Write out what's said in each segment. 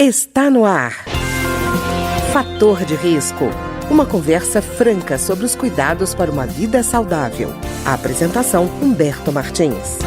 Está no ar. Fator de risco. Uma conversa franca sobre os cuidados para uma vida saudável. A apresentação, Humberto Martins.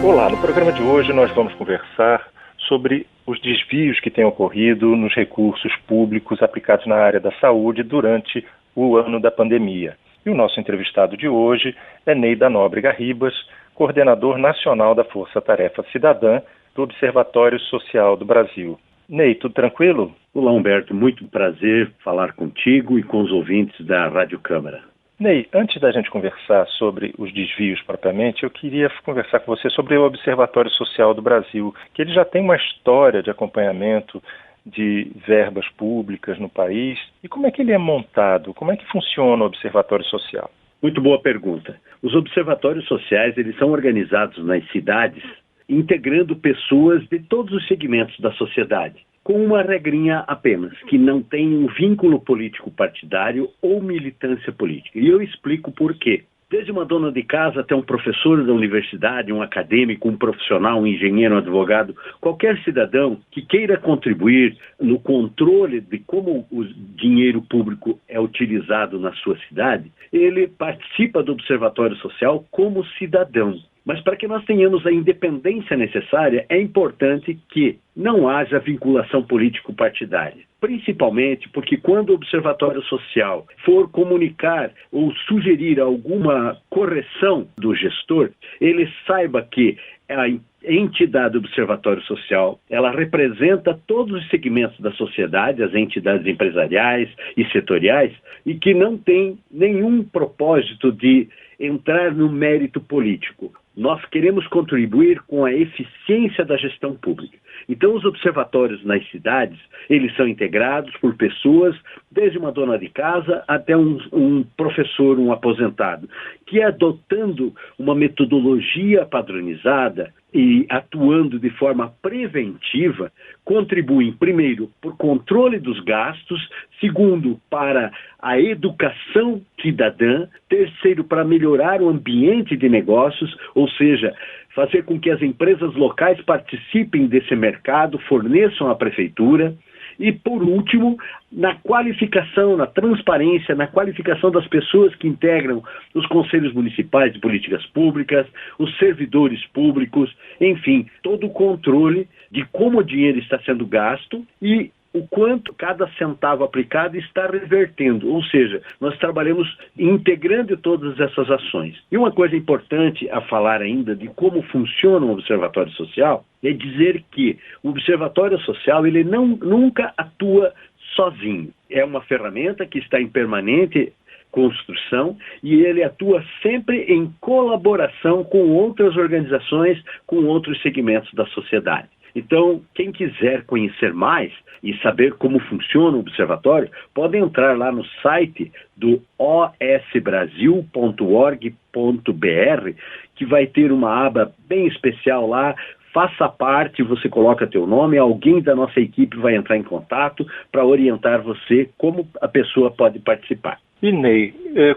Olá, no programa de hoje nós vamos conversar sobre os desvios que têm ocorrido nos recursos públicos aplicados na área da saúde durante o ano da pandemia. E o nosso entrevistado de hoje é Ney da Nóbrega Ribas, coordenador nacional da Força Tarefa Cidadã do Observatório Social do Brasil. Ney, tudo tranquilo? Olá, Humberto. Muito prazer falar contigo e com os ouvintes da Rádio Câmara. Ney, antes da gente conversar sobre os desvios propriamente, eu queria conversar com você sobre o Observatório Social do Brasil, que ele já tem uma história de acompanhamento de verbas públicas no país. E como é que ele é montado? Como é que funciona o Observatório Social? Muito boa pergunta. Os observatórios sociais, eles são organizados nas cidades, integrando pessoas de todos os segmentos da sociedade, com uma regrinha apenas, que não tem um vínculo político partidário ou militância política. E eu explico por quê. Desde uma dona de casa até um professor da universidade, um acadêmico, um profissional, um engenheiro, um advogado, qualquer cidadão que queira contribuir no controle de como o dinheiro público é utilizado na sua cidade, ele participa do Observatório Social como cidadão. Mas para que nós tenhamos a independência necessária, é importante que não haja vinculação político-partidária. Principalmente porque quando o Observatório Social for comunicar ou sugerir alguma correção do gestor, ele saiba que a entidade do Observatório Social, ela representa todos os segmentos da sociedade, as entidades empresariais e setoriais, e que não tem nenhum propósito de entrar no mérito político. Nós queremos contribuir com a eficiência da gestão pública. Então, os observatórios nas cidades, eles são integrados por pessoas, desde uma dona de casa até um professor, um aposentado, que adotando uma metodologia padronizada e atuando de forma preventiva, contribuem, primeiro, por controle dos gastos, segundo, para a educação cidadã, terceiro, para melhorar o ambiente de negócios, ou seja, fazer com que as empresas locais participem desse mercado, forneçam à prefeitura, e, por último, na qualificação, na transparência, na qualificação das pessoas que integram os conselhos municipais de políticas públicas, os servidores públicos, enfim, todo o controle de como o dinheiro está sendo gasto e o quanto cada centavo aplicado está revertendo. Ou seja, nós trabalhamos integrando todas essas ações. E uma coisa importante a falar ainda de como funciona o Observatório Social é dizer que o Observatório Social ele nunca atua sozinho. É uma ferramenta que está em permanente construção e ele atua sempre em colaboração com outras organizações, com outros segmentos da sociedade. Então, quem quiser conhecer mais e saber como funciona o observatório, pode entrar lá no site do osbrasil.org.br, que vai ter uma aba bem especial lá. Faça parte, você coloca teu nome, alguém da nossa equipe vai entrar em contato para orientar você como a pessoa pode participar. E Ney,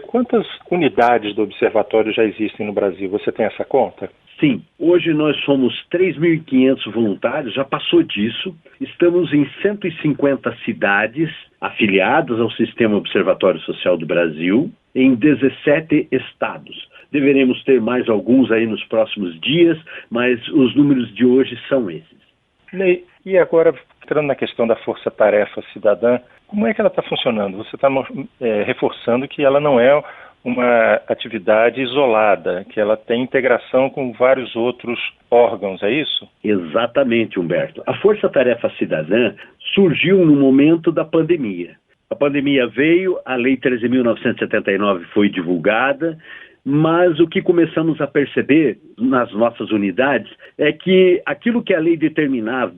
quantas unidades do observatório já existem no Brasil? Você tem essa conta? Sim, hoje nós somos 3.500 voluntários, já passou disso. Estamos em 150 cidades afiliadas ao Sistema Observatório Social do Brasil, em 17 estados. Deveremos ter mais alguns aí nos próximos dias, mas os números de hoje são esses. Ney, e agora, entrando na questão da Força Tarefa Cidadã, como é que ela está funcionando? Você está reforçando que ela não é uma atividade isolada, que ela tem integração com vários outros órgãos, é isso? Exatamente, Humberto. A Força Tarefa Cidadã surgiu no momento da pandemia. A pandemia veio, a Lei 13.979 foi divulgada, mas o que começamos a perceber nas nossas unidades é que aquilo que a lei determinava,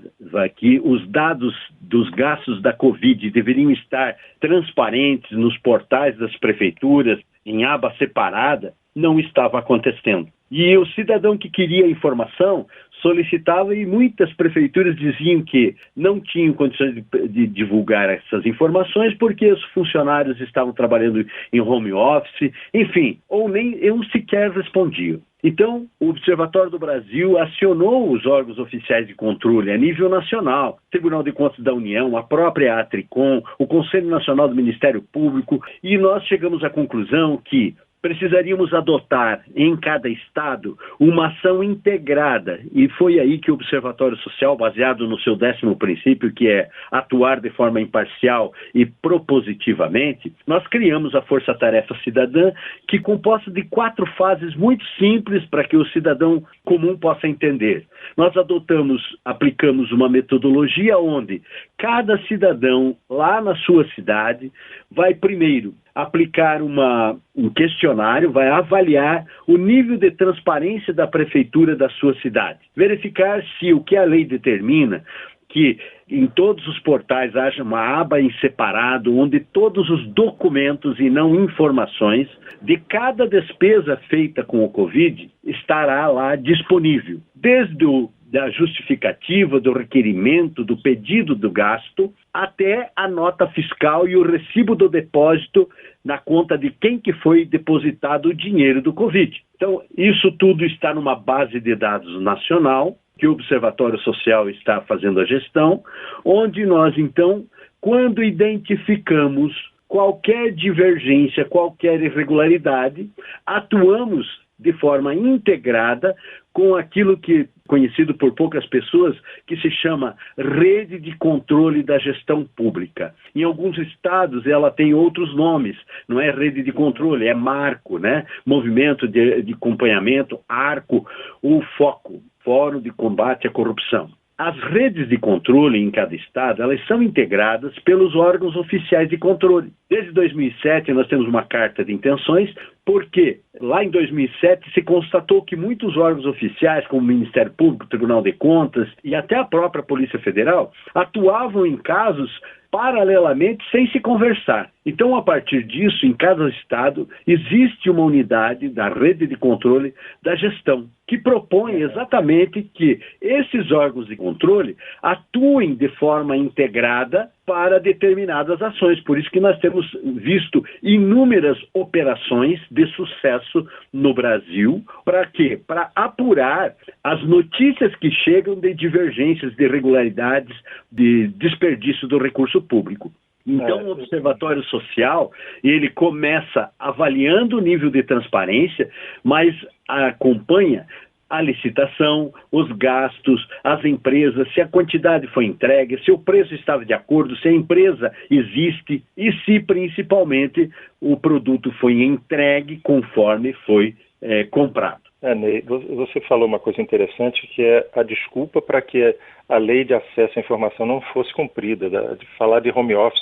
que os dados dos gastos da Covid deveriam estar transparentes nos portais das prefeituras, em aba separada, não estava acontecendo. E o cidadão que queria informação solicitava e muitas prefeituras diziam que não tinham condições de divulgar essas informações porque os funcionários estavam trabalhando em home office, enfim, ou nem eu sequer respondiam. Então, o Observatório do Brasil acionou os órgãos oficiais de controle a nível nacional, Tribunal de Contas da União, a própria Atricom, o Conselho Nacional do Ministério Público, e nós chegamos à conclusão que precisaríamos adotar em cada estado uma ação integrada, e foi aí que o Observatório Social, baseado no seu 10º princípio, que é atuar de forma imparcial e propositivamente, nós criamos a Força Tarefa Cidadã, que é composta de 4 fases muito simples para que o cidadão comum possa entender. Nós aplicamos uma metodologia onde cada cidadão lá na sua cidade vai primeiro aplicar um questionário, vai avaliar o nível de transparência da prefeitura da sua cidade. Verificar se o que a lei determina, que em todos os portais haja uma aba em separado, onde todos os documentos e não informações de cada despesa feita com o Covid estará lá disponível. Desde da justificativa, do requerimento, do pedido do gasto, até a nota fiscal e o recibo do depósito na conta de quem que foi depositado o dinheiro do Covid. Então, isso tudo está numa base de dados nacional, que o Observatório Social está fazendo a gestão, onde nós, então, quando identificamos qualquer divergência, qualquer irregularidade, atuamos de forma integrada com aquilo que, conhecido por poucas pessoas, que se chama Rede de Controle da Gestão Pública. Em alguns estados ela tem outros nomes, não é Rede de Controle, é Marco, né? Movimento de Acompanhamento, ARCO, ou FOCO, Fórum de Combate à Corrupção. As redes de controle em cada estado, elas são integradas pelos órgãos oficiais de controle. Desde 2007 nós temos uma carta de intenções, porque lá em 2007 se constatou que muitos órgãos oficiais, como o Ministério Público, o Tribunal de Contas e até a própria Polícia Federal, atuavam em casos paralelamente sem se conversar. Então, a partir disso, em cada estado, existe uma unidade da rede de controle da gestão, que propõe exatamente que esses órgãos de controle atuem de forma integrada para determinadas ações. Por isso que nós temos visto inúmeras operações de sucesso no Brasil. Para quê? Para apurar as notícias que chegam de divergências, de irregularidades, de desperdício do recurso público. Então, o Observatório Social, ele começa avaliando o nível de transparência, mas acompanha a licitação, os gastos, as empresas, se a quantidade foi entregue, se o preço estava de acordo, se a empresa existe e se, principalmente, o produto foi entregue conforme foi comprado. Ney, você falou uma coisa interessante, que é a desculpa para que a lei de acesso à informação não fosse cumprida, de falar de home office.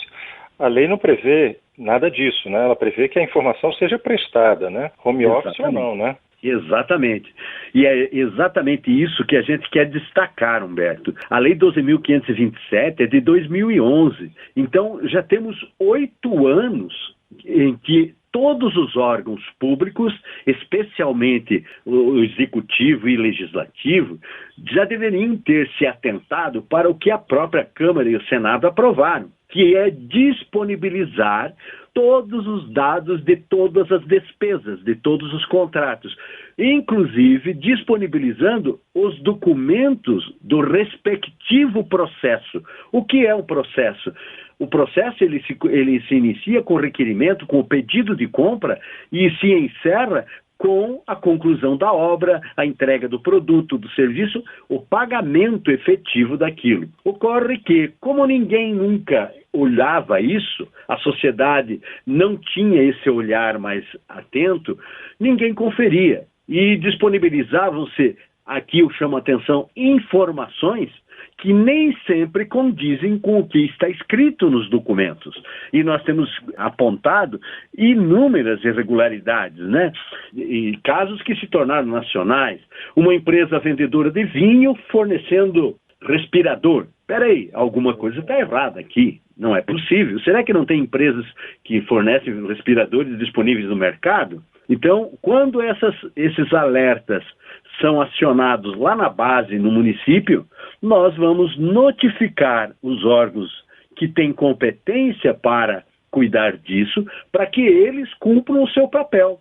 A lei não prevê nada disso, né? Ela prevê que a informação seja prestada, né? Home office ou não, né? Exatamente. E é exatamente isso que a gente quer destacar, Humberto. A Lei 12.527 é de 2011. Então, já temos 8 anos em que todos os órgãos públicos, especialmente o executivo e legislativo, já deveriam ter se atentado para o que a própria Câmara e o Senado aprovaram, que é disponibilizar todos os dados de todas as despesas, de todos os contratos, inclusive disponibilizando os documentos do respectivo processo. O que é um processo? O processo ele se inicia com o requerimento, com o pedido de compra e se encerra com a conclusão da obra, a entrega do produto, do serviço, o pagamento efetivo daquilo. Ocorre que, como ninguém nunca olhava isso, a sociedade não tinha esse olhar mais atento, ninguém conferia. E disponibilizavam-se, aqui eu chamo a atenção, informações que nem sempre condizem com o que está escrito nos documentos. E nós temos apontado inúmeras irregularidades, né? E casos que se tornaram nacionais. Uma empresa vendedora de vinho fornecendo respirador. Espera aí, alguma coisa está errada aqui. Não é possível. Será que não tem empresas que fornecem respiradores disponíveis no mercado? Então, quando esses alertas são acionados lá na base, no município, nós vamos notificar os órgãos que têm competência para cuidar disso, para que eles cumpram o seu papel.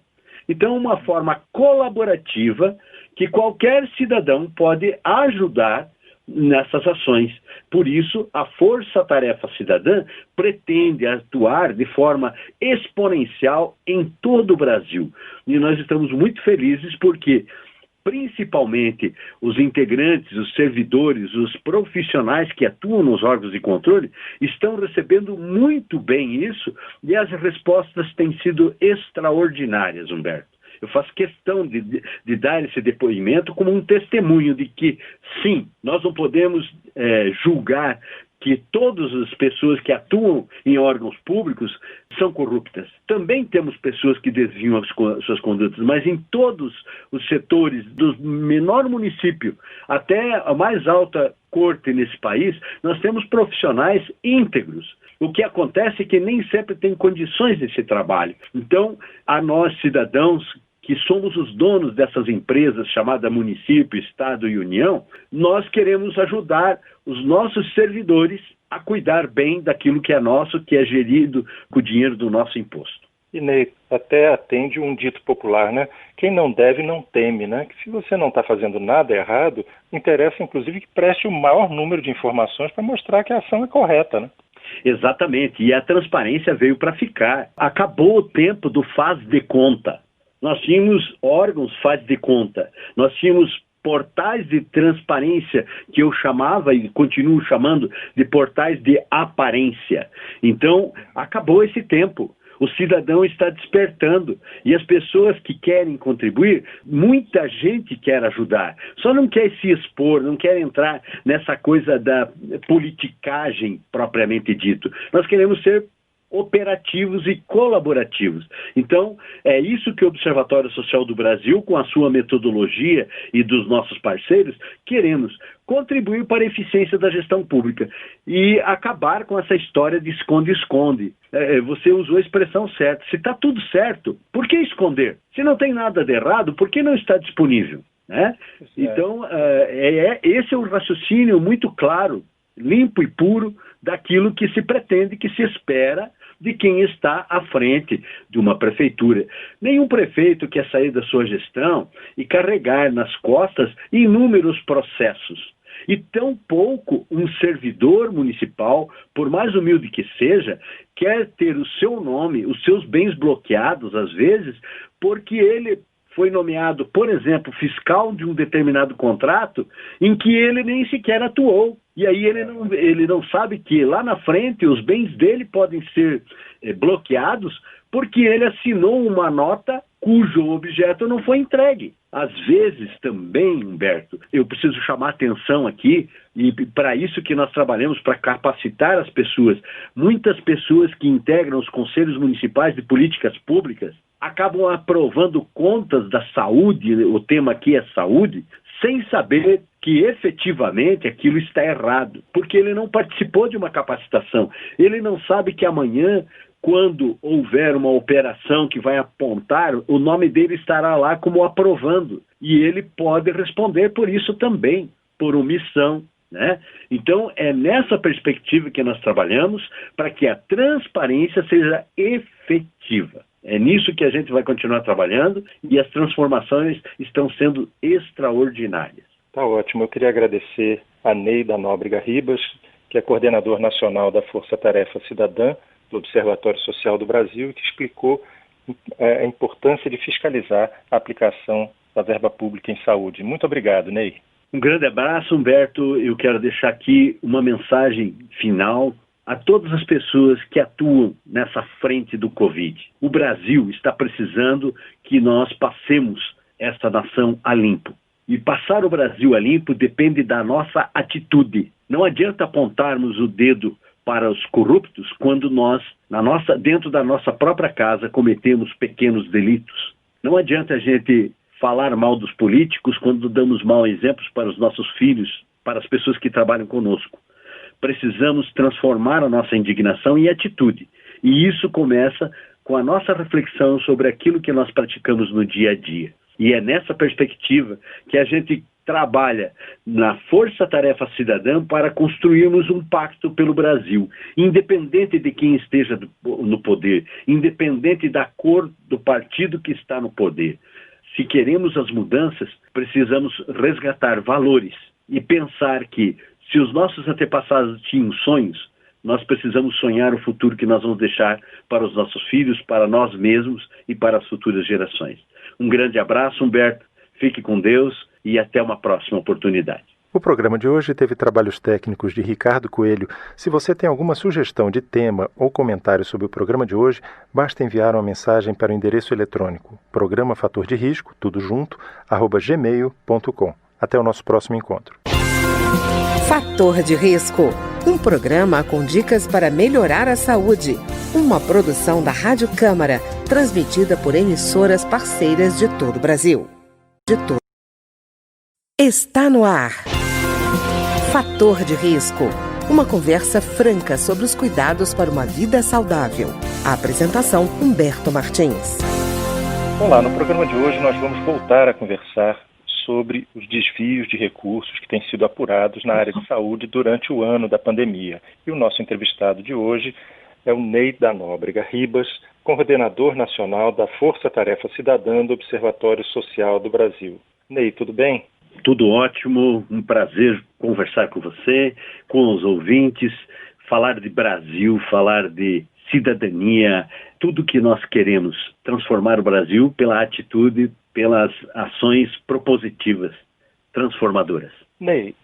Então, uma forma colaborativa que qualquer cidadão pode ajudar nessas ações. Por isso, a Força Tarefa Cidadã pretende atuar de forma exponencial em todo o Brasil. E nós estamos muito felizes porque, principalmente, os integrantes, os servidores, os profissionais que atuam nos órgãos de controle estão recebendo muito bem isso e as respostas têm sido extraordinárias, Humberto. Eu faço questão de dar esse depoimento como um testemunho de que, sim, nós não podemos julgar que todas as pessoas que atuam em órgãos públicos são corruptas. Também temos pessoas que desviam as suas condutas, mas em todos os setores, do menor município até a mais alta corte nesse país, nós temos profissionais íntegros. O que acontece é que nem sempre tem condições desse trabalho. Então, a nós, cidadãos, que somos os donos dessas empresas chamadas município, estado e união, nós queremos ajudar os nossos servidores a cuidar bem daquilo que é nosso, que é gerido com o dinheiro do nosso imposto. E, Ney, até atende um dito popular, né? Quem não deve, não teme, né? Que se você não está fazendo nada errado, interessa, inclusive, que preste o maior número de informações para mostrar que a ação é correta, né? Exatamente, e a transparência veio para ficar. Acabou o tempo do faz de conta. Nós tínhamos órgãos faz de conta, nós tínhamos portais de transparência, que eu chamava e continuo chamando de portais de aparência. Então, acabou esse tempo. O cidadão está despertando e as pessoas que querem contribuir, muita gente quer ajudar, só não quer se expor, não quer entrar nessa coisa da politicagem propriamente dito. Nós queremos ser operativos e colaborativos. Então, é isso que o Observatório Social do Brasil, com a sua metodologia e dos nossos parceiros, queremos contribuir para a eficiência da gestão pública e acabar com essa história de esconde-esconde. Você usou a expressão certa. Se está tudo certo, por que esconder? Se não tem nada de errado, por que não está disponível? Né? Então, esse é um raciocínio muito claro, limpo e puro, daquilo que se pretende, que se espera de quem está à frente de uma prefeitura. Nenhum prefeito quer sair da sua gestão e carregar nas costas inúmeros processos. E tampouco um servidor municipal, por mais humilde que seja, quer ter o seu nome, os seus bens bloqueados, às vezes, porque ele foi nomeado, por exemplo, fiscal de um determinado contrato em que ele nem sequer atuou. E aí ele não sabe que lá na frente os bens dele podem ser bloqueados porque ele assinou uma nota cujo objeto não foi entregue. Às vezes também, Humberto, eu preciso chamar atenção aqui, e para isso que nós trabalhamos, para capacitar as pessoas. Muitas pessoas que integram os conselhos municipais de políticas públicas acabam aprovando contas da saúde, o tema aqui é saúde, sem saber que efetivamente aquilo está errado, porque ele não participou de uma capacitação, ele não sabe que amanhã, quando houver uma operação que vai apontar, o nome dele estará lá como aprovando, e ele pode responder por isso também, por omissão, né? Então, é nessa perspectiva que nós trabalhamos para que a transparência seja efetiva. É nisso que a gente vai continuar trabalhando e as transformações estão sendo extraordinárias. Tá ótimo. Eu queria agradecer a Neida Nóbrega Ribas, que é coordenador nacional da Força Tarefa Cidadã do Observatório Social do Brasil, que explicou a importância de fiscalizar a aplicação da verba pública em saúde. Muito obrigado, Ney. Um grande abraço, Humberto. Eu quero deixar aqui uma mensagem final a todas as pessoas que atuam nessa frente do Covid. O Brasil está precisando que nós passemos essa nação a limpo. E passar o Brasil a limpo depende da nossa atitude. Não adianta apontarmos o dedo para os corruptos quando nós, dentro da nossa própria casa, cometemos pequenos delitos. Não adianta a gente falar mal dos políticos quando damos maus exemplos para os nossos filhos, para as pessoas que trabalham conosco. Precisamos transformar a nossa indignação em atitude. E isso começa com a nossa reflexão sobre aquilo que nós praticamos no dia a dia. E é nessa perspectiva que a gente trabalha na Força-Tarefa Cidadã para construirmos um pacto pelo Brasil, independente de quem esteja no poder, independente da cor do partido que está no poder. Se queremos as mudanças, precisamos resgatar valores e pensar que, se os nossos antepassados tinham sonhos, nós precisamos sonhar o futuro que nós vamos deixar para os nossos filhos, para nós mesmos e para as futuras gerações. Um grande abraço, Humberto, fique com Deus e até uma próxima oportunidade. O programa de hoje teve trabalhos técnicos de Ricardo Coelho. Se você tem alguma sugestão de tema ou comentário sobre o programa de hoje, basta enviar uma mensagem para o endereço eletrônico programa Fator de Risco, tudo junto, @gmail.com. Até o nosso próximo encontro. Fator de Risco, um programa com dicas para melhorar a saúde. Uma produção da Rádio Câmara, transmitida por emissoras parceiras de todo o Brasil. Está no ar. Fator de Risco, uma conversa franca sobre os cuidados para uma vida saudável. A apresentação, Humberto Martins. Olá, no programa de hoje nós vamos voltar a conversar sobre os desvios de recursos que têm sido apurados na área de saúde durante o ano da pandemia. E o nosso entrevistado de hoje é o Ney da Nóbrega Ribas, coordenador nacional da Força-Tarefa Cidadã do Observatório Social do Brasil. Ney, tudo bem? Tudo ótimo, um prazer conversar com você, com os ouvintes, falar de Brasil, falar de cidadania, tudo que nós queremos, transformar o Brasil pela atitude, pelas ações propositivas, transformadoras. Ney,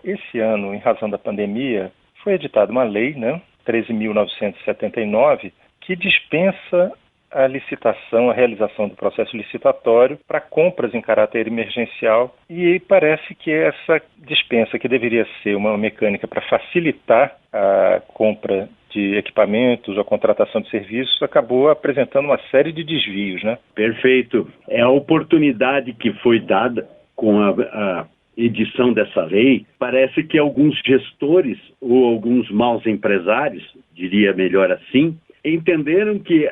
esse ano, em razão da pandemia, foi editada uma lei, 13.979, que dispensa a licitação, a realização do processo licitatório para compras em caráter emergencial, e parece que essa dispensa, que deveria ser uma mecânica para facilitar a compra de equipamentos, a contratação de serviços, acabou apresentando uma série de desvios, né? Perfeito. É a oportunidade que foi dada com a edição dessa lei. Parece que alguns gestores ou alguns maus empresários, diria melhor assim, entenderam que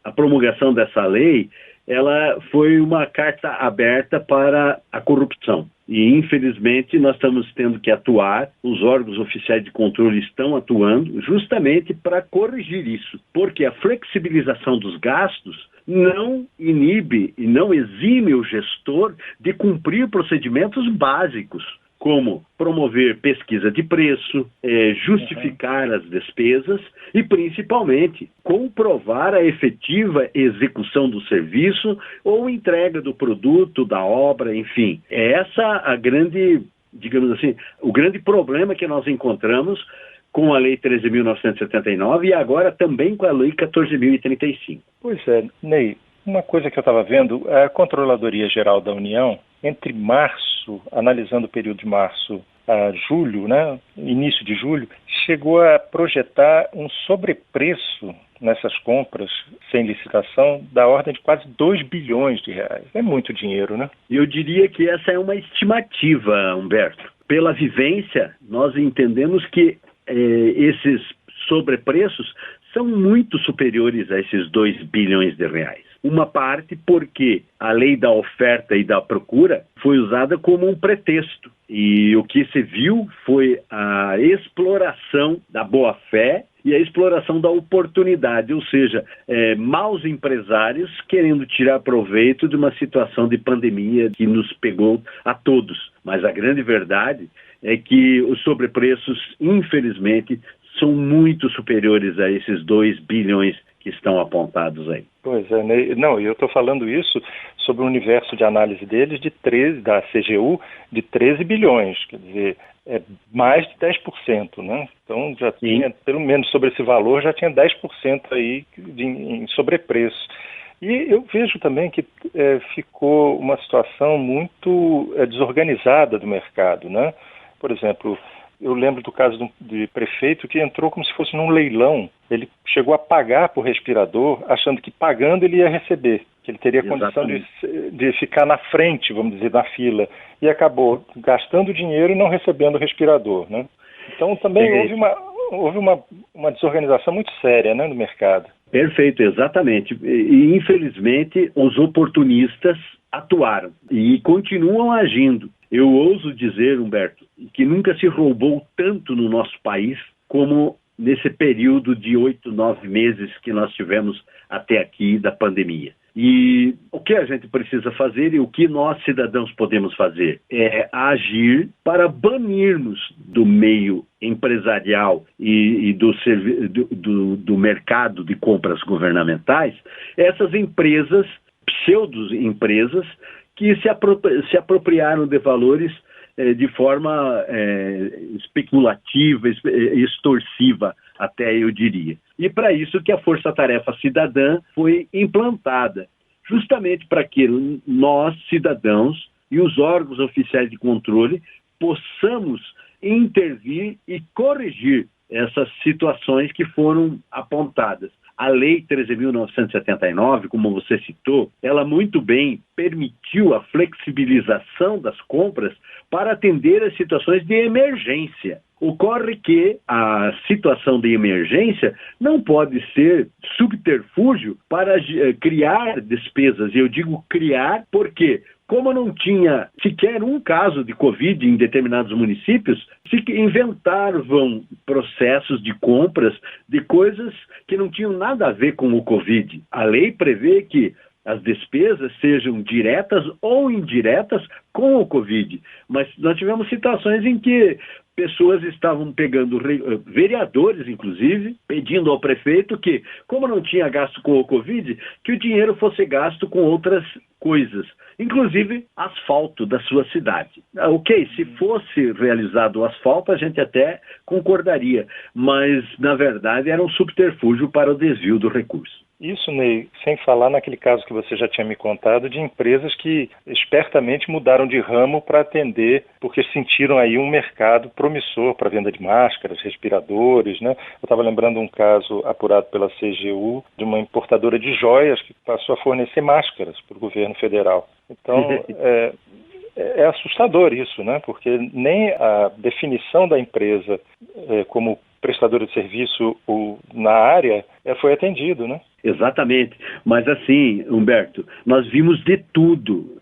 a promulgação dessa lei ela foi uma carta aberta para a corrupção. E, infelizmente, nós estamos tendo que atuar, os órgãos oficiais de controle estão atuando justamente para corrigir isso, porque a flexibilização dos gastos não inibe e não exime o gestor de cumprir procedimentos básicos, como promover pesquisa de preço, justificar as despesas e, principalmente, comprovar a efetiva execução do serviço ou entrega do produto, da obra, enfim. É essa a grande, digamos assim, o grande problema que nós encontramos com a Lei 13.979 e agora também com a Lei 14.035. Pois é, Ney, uma coisa que eu estava vendo, a Controladoria Geral da União, entre março, analisando o período de março a julho, início de julho, chegou a projetar um sobrepreço nessas compras sem licitação da ordem de quase 2 bilhões de reais. É muito dinheiro, né? Eu diria que essa é uma estimativa, Humberto. Pela vivência, nós entendemos que esses sobrepreços são muito superiores a esses 2 bilhões de reais. Uma parte porque a lei da oferta e da procura foi usada como um pretexto. E o que se viu foi a exploração da boa-fé e a exploração da oportunidade, ou seja, maus empresários querendo tirar proveito de uma situação de pandemia que nos pegou a todos. Mas a grande verdade é que os sobrepreços, infelizmente, são muito superiores a esses 2 bilhões que estão apontados aí. Pois é, não, eu estou falando isso sobre o universo de análise deles da CGU, de 13 bilhões, quer dizer, é mais de 10%, né? Então já tinha, pelo menos sobre esse valor, já tinha 10% aí em sobrepreço. E eu vejo também que ficou uma situação muito desorganizada do mercado, né? Por exemplo, eu lembro do caso de prefeito que entrou como se fosse num leilão. Ele chegou a pagar por respirador, achando que pagando ele ia receber, que ele teria condição de ficar na frente, vamos dizer, na fila. E acabou gastando dinheiro e não recebendo o respirador, né? Então também houve uma desorganização muito séria, né, no mercado. Perfeito, exatamente. E infelizmente, os oportunistas atuaram e continuam agindo. Eu ouso dizer, Humberto, que nunca se roubou tanto no nosso país como nesse período de 8, 9 meses que nós tivemos até aqui da pandemia. E o que a gente precisa fazer e o que nós, cidadãos, podemos fazer é agir para banirmos do meio empresarial e do mercado de compras governamentais essas empresas, pseudo-empresas, que se apropriaram de valores de forma especulativa, extorsiva, até eu diria. E para isso que a Força Tarefa Cidadã foi implantada, justamente para que nós, cidadãos, e os órgãos oficiais de controle possamos intervir e corrigir essas situações que foram apontadas. A Lei 13.979, como você citou, ela muito bem permitiu a flexibilização das compras para atender as situações de emergência. Ocorre que a situação de emergência não pode ser subterfúgio para criar despesas. E eu digo criar porque, como não tinha sequer um caso de Covid em determinados municípios, se inventavam processos de compras de coisas que não tinham nada a ver com o Covid. A lei prevê que as despesas sejam diretas ou indiretas com o Covid. Mas nós tivemos situações em que pessoas estavam pegando, vereadores inclusive, pedindo ao prefeito que, como não tinha gasto com o Covid, que o dinheiro fosse gasto com outras coisas, inclusive asfalto da sua cidade. Ok, se fosse realizado o asfalto, a gente até concordaria, mas, na verdade, era um subterfúgio para o desvio do recurso. Isso, Ney, sem falar naquele caso que você já tinha me contado de empresas que espertamente mudaram de ramo para atender, porque sentiram aí um mercado promissor para venda de máscaras, respiradores, né? Eu estava lembrando um caso apurado pela CGU de uma importadora de joias que passou a fornecer máscaras para o governo federal. Então, é assustador isso, né? Porque nem a definição da empresa como prestadora de serviço na área foi atendido, né? Exatamente, mas assim, Humberto, nós vimos de tudo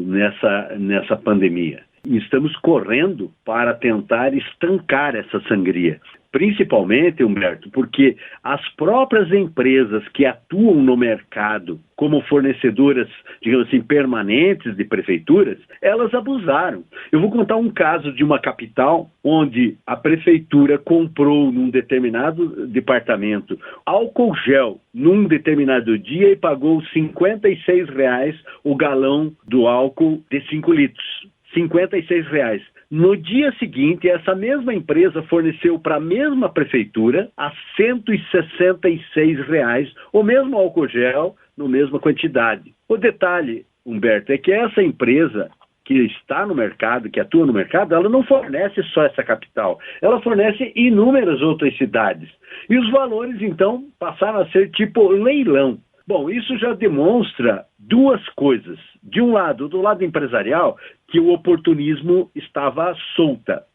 nessa pandemia. E estamos correndo para tentar estancar essa sangria. Principalmente, Humberto, porque as próprias empresas que atuam no mercado como fornecedoras, digamos assim, permanentes de prefeituras, elas abusaram. Eu vou contar um caso de uma capital onde a prefeitura comprou num determinado departamento álcool gel num determinado dia e pagou R$56 o galão do álcool de 5 litros. R$56. No dia seguinte, essa mesma empresa forneceu para a mesma prefeitura a R$166 o mesmo álcool gel, na mesma quantidade. O detalhe, Humberto, é que essa empresa que está no mercado, que atua no mercado, ela não fornece só essa capital, ela fornece inúmeras outras cidades. E os valores, então, passaram a ser tipo leilão. Bom, isso já demonstra duas coisas. De um lado, do lado empresarial, que o oportunismo está à solta.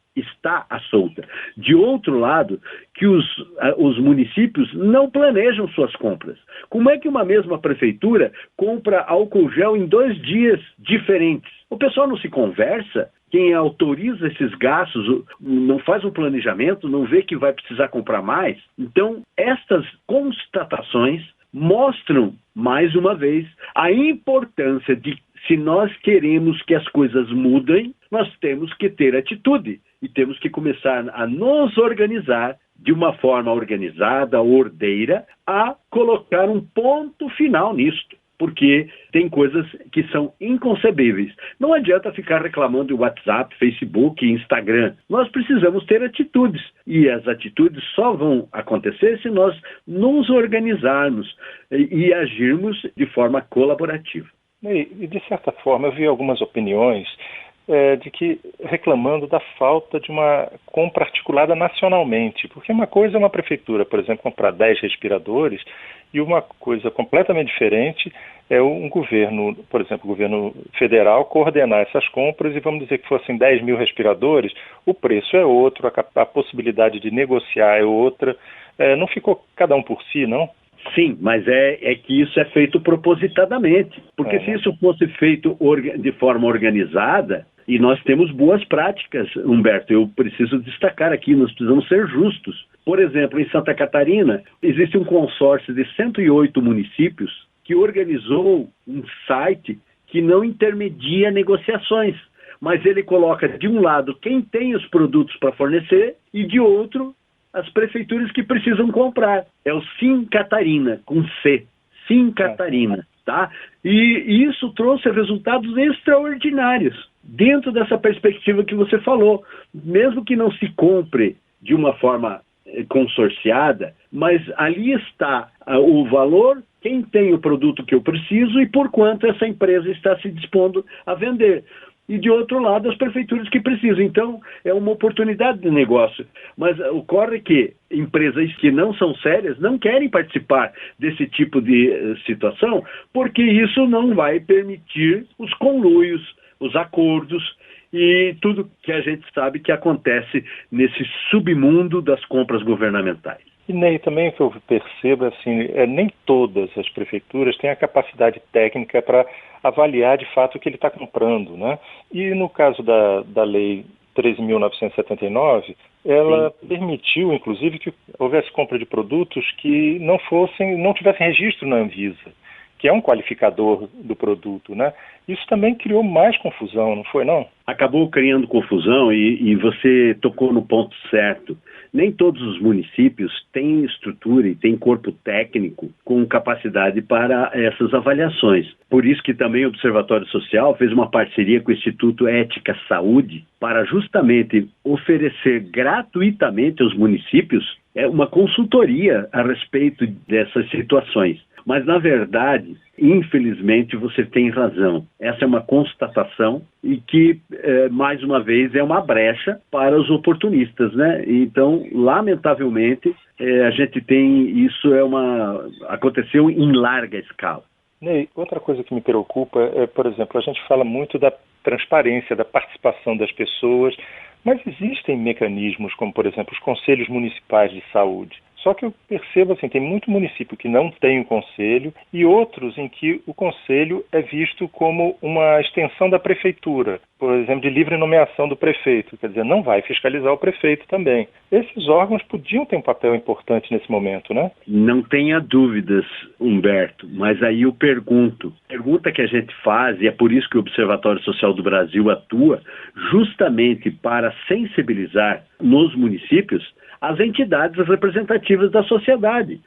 De outro lado, que os municípios não planejam suas compras. Como é que uma mesma prefeitura compra álcool gel em 2 dias diferentes? O pessoal não se conversa? Quem autoriza esses gastos não faz um planejamento, não vê que vai precisar comprar mais? Então, estas constatações mostram, mais uma vez, a importância de, se nós queremos que as coisas mudem, nós temos que ter atitude e temos que começar a nos organizar de uma forma organizada, ordeira, a colocar um ponto final nisto. Porque tem coisas que são inconcebíveis. Não adianta ficar reclamando em WhatsApp, Facebook, Instagram. Nós precisamos ter atitudes. E as atitudes só vão acontecer se nós nos organizarmos e agirmos de forma colaborativa. E, de certa forma, eu vi algumas opiniões reclamando da falta de uma compra articulada nacionalmente, porque uma coisa é uma prefeitura, por exemplo, comprar 10 respiradores, e uma coisa completamente diferente é um governo, por exemplo, o governo federal, coordenar essas compras e vamos dizer que fossem 10 mil respiradores, o preço é outro, a possibilidade de negociar é outra. Não ficou cada um por si, não? Sim, mas é que isso é feito propositadamente, porque se isso fosse feito de forma organizada, e nós temos boas práticas, Humberto, eu preciso destacar aqui, nós precisamos ser justos. Por exemplo, em Santa Catarina, existe um consórcio de 108 municípios que organizou um site que não intermedia negociações, mas ele coloca de um lado quem tem os produtos para fornecer e de outro as prefeituras que precisam comprar. É o Sim Catarina, com C. Sim Catarina, tá? E isso trouxe resultados extraordinários dentro dessa perspectiva que você falou. Mesmo que não se compre de uma forma consorciada, mas ali está o valor, quem tem o produto que eu preciso e por quanto essa empresa está se dispondo a vender. E, de outro lado, as prefeituras que precisam. Então, é uma oportunidade de negócio. Mas ocorre que empresas que não são sérias não querem participar desse tipo de situação, porque isso não vai permitir os conluios, os acordos e tudo que a gente sabe que acontece nesse submundo das compras governamentais. E, Ney, também o que eu percebo, assim, nem todas as prefeituras têm a capacidade técnica para avaliar de fato o que ele está comprando, né? E no caso da Lei 13.979, ela permitiu, inclusive, que houvesse compra de produtos que não tivessem registro na Anvisa, que é um qualificador do produto, né? Isso também criou mais confusão, não foi, não? Acabou criando confusão e você tocou no ponto certo. Nem todos os municípios têm estrutura e têm corpo técnico com capacidade para essas avaliações. Por isso que também o Observatório Social fez uma parceria com o Instituto Ética Saúde para justamente oferecer gratuitamente aos municípios uma consultoria a respeito dessas situações. Mas, na verdade, infelizmente, você tem razão. Essa é uma constatação e que, mais uma vez, é uma brecha para os oportunistas, né? Então, lamentavelmente, a gente tem isso, aconteceu em larga escala. Ney, outra coisa que me preocupa é, por exemplo, a gente fala muito da transparência, da participação das pessoas, mas existem mecanismos como, por exemplo, os conselhos municipais de saúde. Só que eu percebo, assim, tem muito município que não tem um conselho e outros em que o conselho é visto como uma extensão da prefeitura, por exemplo, de livre nomeação do prefeito, quer dizer, não vai fiscalizar o prefeito também. Esses órgãos podiam ter um papel importante nesse momento, né? Não tenha dúvidas, Humberto, mas aí eu pergunta que a gente faz, e é por isso que o Observatório Social do Brasil atua, justamente para sensibilizar nos municípios as entidades representativas da sociedade.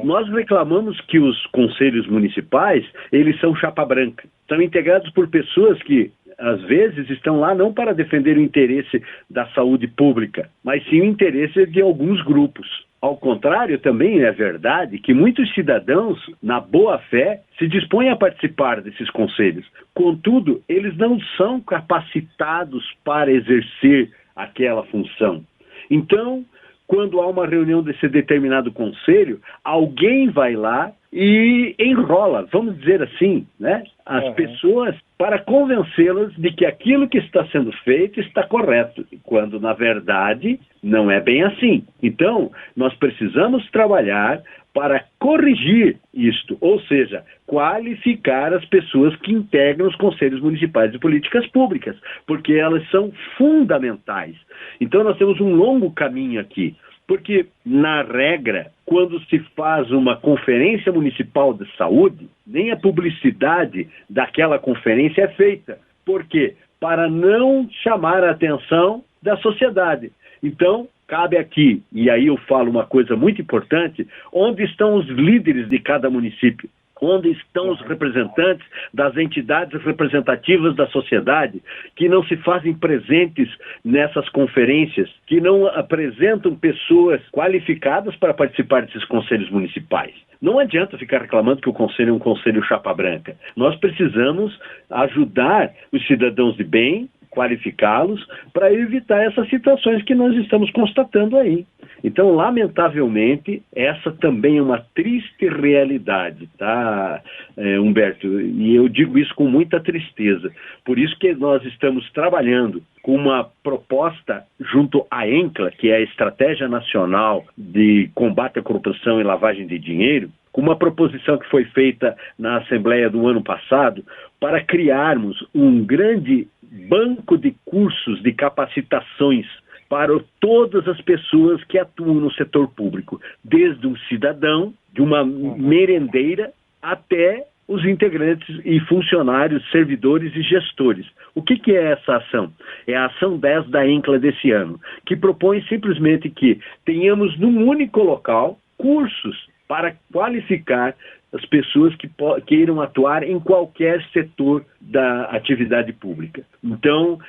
Nós reclamamos que os conselhos municipais, eles são chapa branca. São integrados por pessoas que, às vezes, estão lá não para defender o interesse da saúde pública, mas sim o interesse de alguns grupos. Ao contrário, também é verdade que muitos cidadãos, na boa fé, se dispõem a participar desses conselhos. Contudo, eles não são capacitados para exercer aquela função. Então, quando há uma reunião desse determinado conselho, alguém vai lá e enrola, vamos dizer assim, né, as pessoas para convencê-las de que aquilo que está sendo feito está correto, quando na verdade não é bem assim. Então, nós precisamos trabalhar para corrigir isto, ou seja, qualificar as pessoas que integram os conselhos municipais de políticas públicas, porque elas são fundamentais. Então nós temos um longo caminho aqui, porque na regra, quando se faz uma conferência municipal de saúde, nem a publicidade daquela conferência é feita. Por quê? Para não chamar a atenção da sociedade. Então, cabe aqui, e aí eu falo uma coisa muito importante, onde estão os líderes de cada município? Onde estão os representantes das entidades representativas da sociedade que não se fazem presentes nessas conferências, que não apresentam pessoas qualificadas para participar desses conselhos municipais? Não adianta ficar reclamando que o conselho é um conselho chapa branca. Nós precisamos ajudar os cidadãos de bem qualificá-los para evitar essas situações que nós estamos constatando aí. Então, lamentavelmente, essa também é uma triste realidade, tá, Humberto? E eu digo isso com muita tristeza. Por isso que nós estamos trabalhando com uma proposta junto à ENCLA, que é a Estratégia Nacional de Combate à Corrupção e Lavagem de Dinheiro, com uma proposição que foi feita na Assembleia do ano passado para criarmos um grande banco de cursos de capacitações para todas as pessoas que atuam no setor público, desde um cidadão, de uma merendeira, até os integrantes e funcionários, servidores e gestores. O que é essa ação? É a ação 10 da ENCLA desse ano, que propõe simplesmente que tenhamos num único local cursos para qualificar as pessoas que queiram atuar em qualquer setor da atividade pública. Então,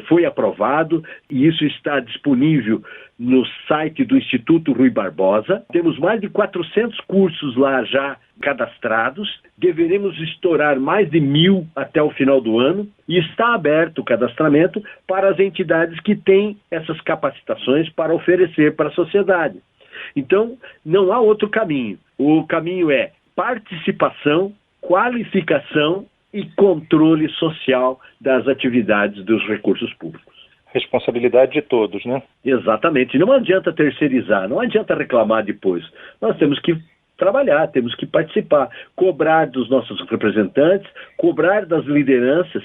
foi aprovado e isso está disponível no site do Instituto Rui Barbosa. Temos mais de 400 cursos lá já cadastrados, deveremos estourar mais de 1.000 até o final do ano e está aberto o cadastramento para as entidades que têm essas capacitações para oferecer para a sociedade. Então, não há outro caminho. O caminho é participação, qualificação e controle social das atividades dos recursos públicos. Responsabilidade de todos, né? Exatamente. Não adianta terceirizar, não adianta reclamar depois. Nós temos que trabalhar, temos que participar, cobrar dos nossos representantes, cobrar das lideranças,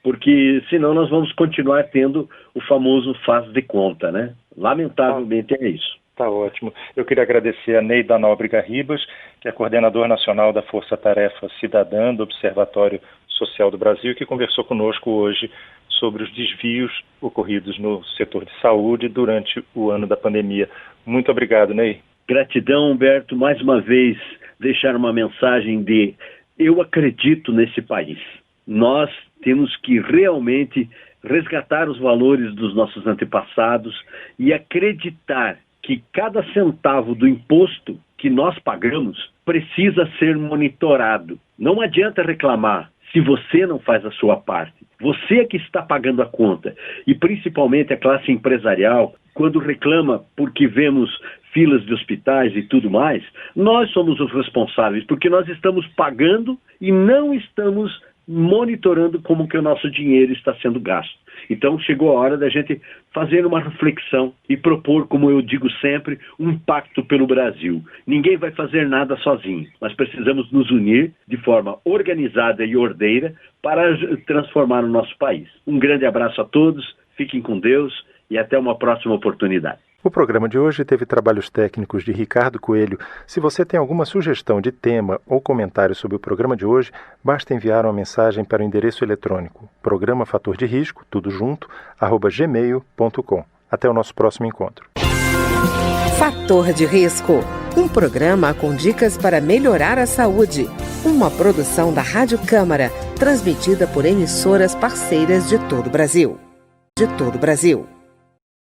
porque senão nós vamos continuar tendo o famoso faz de conta, né? Lamentavelmente é isso. Tá ótimo. Eu queria agradecer a Neida Nóbrega Ribas, que é coordenador nacional da Força Tarefa Cidadã do Observatório Social do Brasil, que conversou conosco hoje sobre os desvios ocorridos no setor de saúde durante o ano da pandemia. Muito obrigado, Ney. Gratidão, Humberto. Mais uma vez, deixar uma mensagem de eu acredito nesse país. Nós temos que realmente resgatar os valores dos nossos antepassados e acreditar que cada centavo do imposto que nós pagamos precisa ser monitorado. Não adianta reclamar se você não faz a sua parte. Você é que está pagando a conta. E principalmente a classe empresarial, quando reclama porque vemos filas de hospitais e tudo mais, nós somos os responsáveis, porque nós estamos pagando e não estamos monitorando como que o nosso dinheiro está sendo gasto. Então chegou a hora da gente fazer uma reflexão e propor, como eu digo sempre, um pacto pelo Brasil. Ninguém vai fazer nada sozinho, mas precisamos nos unir de forma organizada e ordeira para transformar o nosso país. Um grande abraço a todos, fiquem com Deus e até uma próxima oportunidade. O programa de hoje teve trabalhos técnicos de Ricardo Coelho. Se você tem alguma sugestão de tema ou comentário sobre o programa de hoje, basta enviar uma mensagem para o endereço eletrônico programa fator de risco, tudo junto, @gmail.com. Até o nosso próximo encontro. Fator de Risco, um programa com dicas para melhorar a saúde. Uma produção da Rádio Câmara, transmitida por emissoras parceiras de todo o Brasil.